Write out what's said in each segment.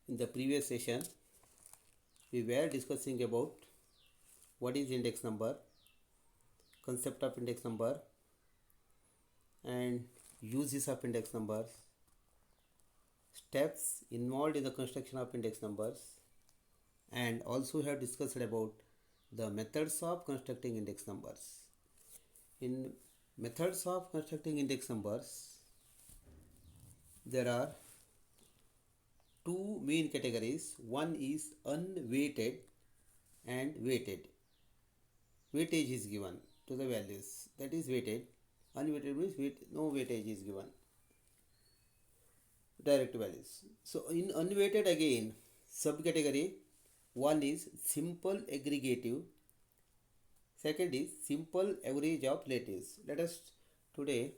In the previous session, we were discussing about what is index number, concept of index number, and uses of index numbers, steps involved in the construction of index numbers, and also have discussed about the methods of constructing index numbers. In methods of constructing index numbers, there are two main categories. One is unweighted and weighted. Weightage is given to the values, that is weighted. Unweighted means no weightage is given, direct values. So in unweighted, again, subcategory one is simple aggregative, second is simple average of relatives. Let us today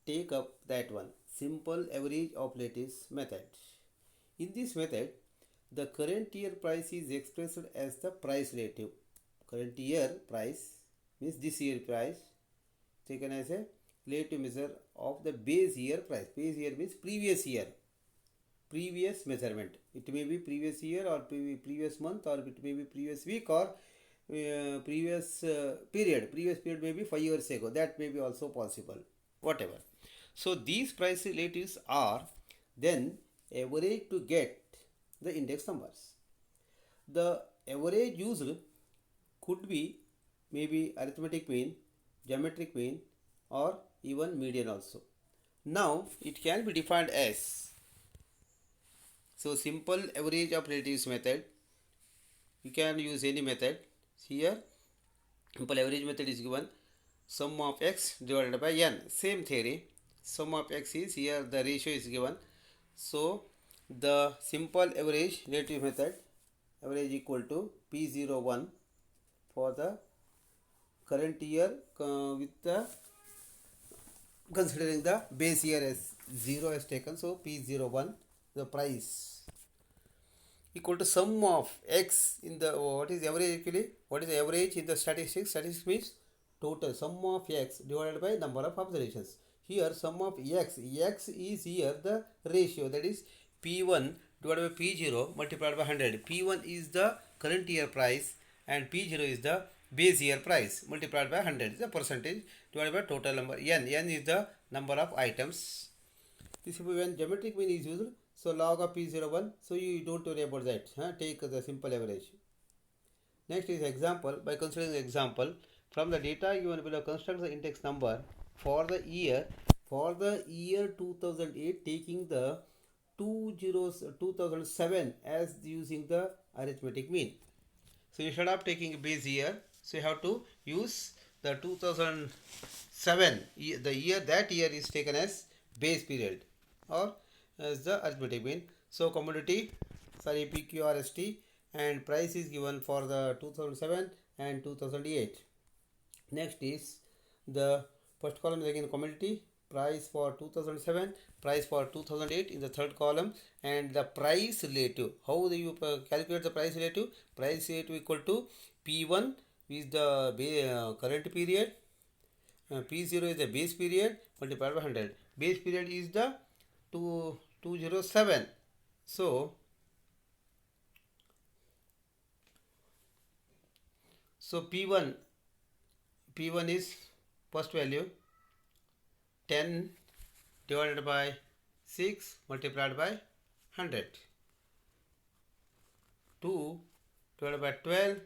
take up that one, simple average of relatives method. In this method, the current year price is expressed as the price relative. Current year price means this year price taken as a relative measure of the base year price. Base year means previous year, previous measurement. It may be previous year or previous month, or it may be previous week, or previous period. Previous period may be 5 years ago. That may be also possible. Whatever. So these price relatives are then average to get the index numbers. The average used could be maybe arithmetic mean, geometric mean, or even median also. Now it can be defined as, so simple average of relatives method, you can use any method. Here simple average method is given, sum of x divided by n. Same theory, sum of x is here, the ratio is given. So the simple average relative method, average equal to P01 for the current year with the considering the base year as 0 as taken. So P01, the price, equal to sum of x in the, what is average actually, what is the average in the statistics? Statistics means total sum of x divided by number of observations. Here sum of x is here the ratio, that is P1 divided by P0 multiplied by 100. P1 is the current year price and P0 is the base year price multiplied by 100 is the percentage divided by total number. N is the number of items. This will be when geometric mean is used. So log of P01. So you don't worry about that. Take the simple average. Next is example. By considering the example, from the data given below, construct the index number for the year 2008, taking the 2007 as using the arithmetic mean. So instead of taking base year, so you have to use the 2007, the year, that year is taken as base period or as the arithmetic mean. So commodity, sorry, PQRST, and price is given for the 2007 and 2008. Next is the first column is again commodity, price for 2007, price for 2008 in the third column, and the price relative. How do you calculate the price relative? Price relative equal to P1 is the current period, P0 is the base period multiplied by 100. Base period is the 207. So P1 is first value 10 divided by 6 multiplied by 100. 2 divided by 12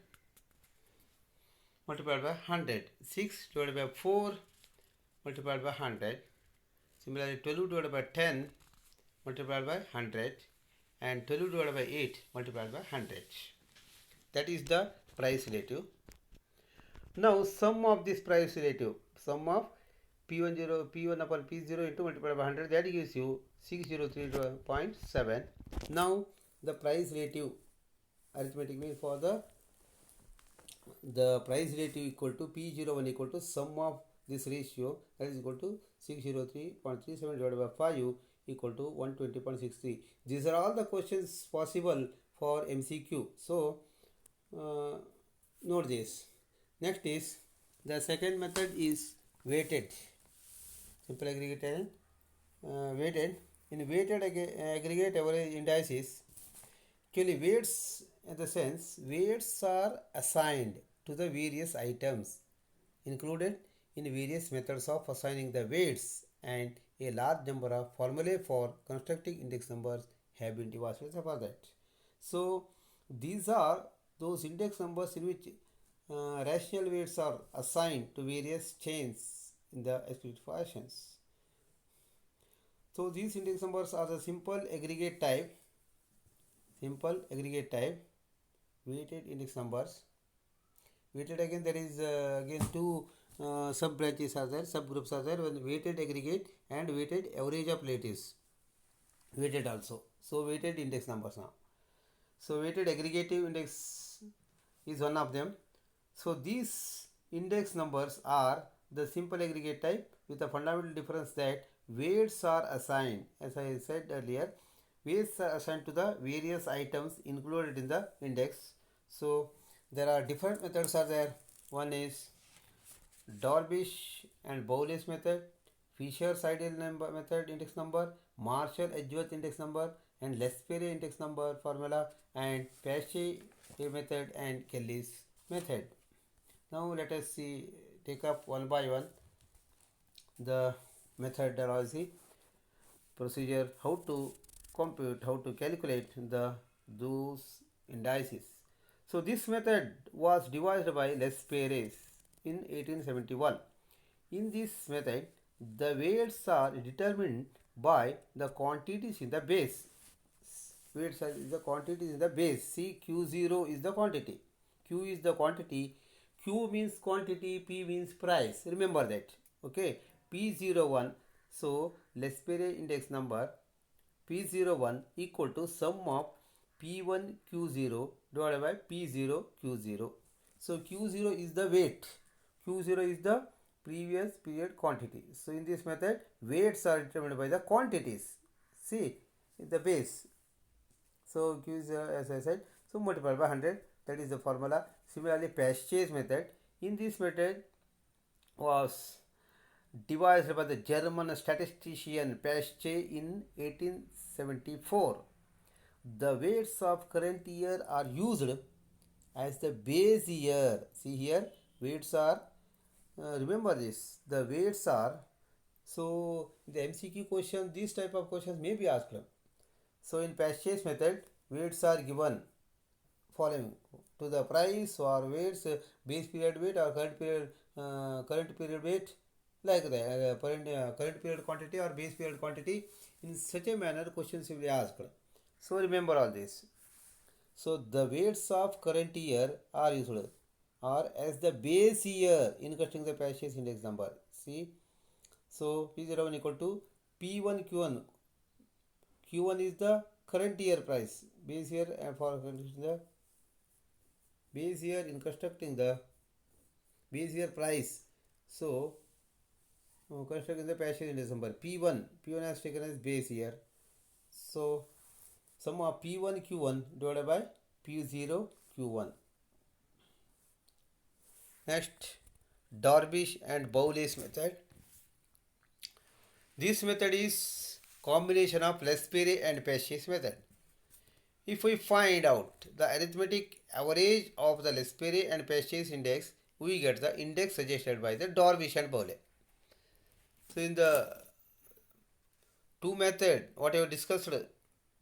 multiplied by 100. 6 divided by 4 multiplied by 100. Similarly 12 divided by 10 multiplied by 100, and 12 divided by 8 multiplied by 100. That is the price relative. Now sum of this price relative, sum of P1 upon P0 into multiplied by 100, that gives you 603.7. Now the price relative arithmetic mean for the price relative equal to P01 equal to sum of this ratio, that is equal to 603.37 divided by 5 equal to 120.63. These are all the questions possible for MCQ. So note this. Next is the second method is weighted, simple aggregated weighted. in weighted aggregate average indices, actually weights in the sense weights are assigned to the various items included in various methods of assigning the weights, and a large number of formulae for constructing index numbers have been devised for that. So these are those index numbers in which rational weights are assigned to various chains in the explicit functions. So these index numbers are the simple aggregate type, weighted index numbers. Weighted, again there is again two sub branches are there, subgroups are there, when weighted aggregate and weighted average of lattice. Weighted also. So weighted index numbers now. So weighted aggregative index is one of them. So these index numbers are the simple aggregate type with the fundamental difference that weights are assigned, as I said earlier, weights are assigned to the various items included in the index. So there are different methods are there. One is Darvish and Bowles method, Fisher's ideal number method index number, Marshall Edgeworth index number, and Lespere index number formula, and Pache method and Kelly's method. Now let us see, take up one by one the methodology, procedure, how to compute, how to calculate those indices. So this method was devised by Lespere in 1871. In this method, the weights are determined by the quantities in the base. Weights are the quantities in the base. See, Q0 is the quantity. Q is the quantity. Q means quantity, P means price. Remember that. Okay. P01. So, Lespere index number P01 equal to sum of P1 Q0 divided by P0 Q0. So, Q0 is the weight. Q0 is the previous period quantity. So, in this method, weights are determined by the quantities. See, the base. So, Q is, as I said, so multiplied by 100, that is the formula. Similarly, Pasche's method. In this method was devised by the German statistician Paște in 1874. The weights of current year are used as the base year. See here, weights are, remember this, the weights are, so the MCQ question, these type of questions may be asked. So in Pasche's method, weights are given following to the price or weights, base period weight or current period weight, like the current period quantity or base period quantity. In such a manner, questions will be asked. So remember all this. So the weights of current year are used or as the base year in constructing the Pasche's index number. See, so P01 equal to P1 Q1. Q1 is the current year price, base year, and for the base year in constructing the base year price. So constructing the Pasche's index number P1 has taken as base year. So sum of P1 Q1 divided by P0 Q1. Next, Darvish and Bowles method. This method is combination of Lespere and Pasche's method. If we find out the arithmetic average of the Lespere and Pasche's index, we get the index suggested by the Darvish and Bowles. So in the two method, what I have discussed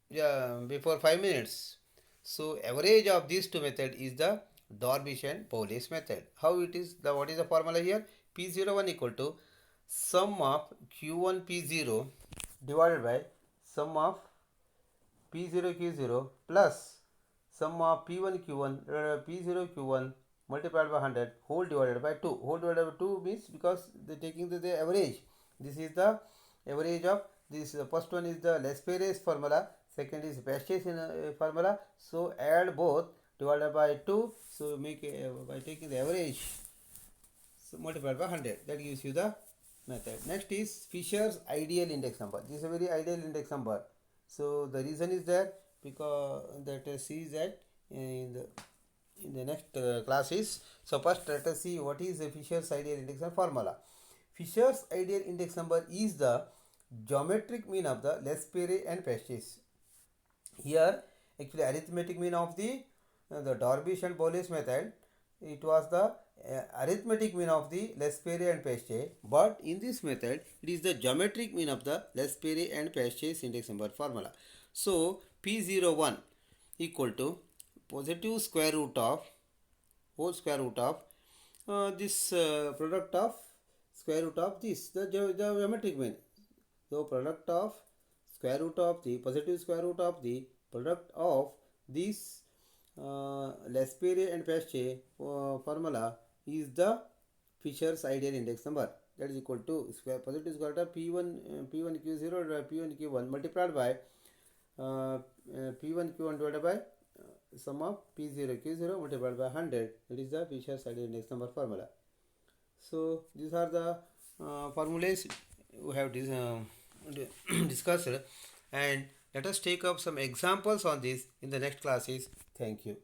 before 5 minutes. So average of these two method is the Darvish and Bowles method. How it is, the what is the formula here? P01 equal to sum of Q1 P0 divided by sum of P0 Q0 plus sum of P1 Q1 P0 Q1 multiplied by 100 whole divided by 2. Whole divided by 2 means because they are taking the average. This is the average of this. The first one is the Lespere's formula, second is Pasche's formula. So add both divided by 2. So make by taking the average, so multiplied by 100. That gives you the method. Next is Fisher's ideal index number. This is a very ideal index number. So the reason is there because that C is that in the next class is. So first let us see what is the Fisher's ideal index number formula. Fisher's ideal index number is the geometric mean of the L'Espere and Pestis. Here, actually, arithmetic mean of the Darvish and Boles method. It was the arithmetic mean of the L'Espere and Pesce, but in this method, it is the geometric mean of the L'Espere and Pesce index number formula. So, P01 equal to positive square root of whole square root of this product of square root of this, the geometric mean. So, product of square root of the positive square root of the product of this L'Espere and Pesce formula is the Fisher's ideal index number. That is equal to square positive square root of P1 Q0 P1 Q1 multiplied by P1 Q1 divided by sum of P0 Q0 multiplied by 100. That is the Fisher's ideal index number formula. So these are the formulas we have discussed, and let us take up some examples on this in the next classes. Thank you.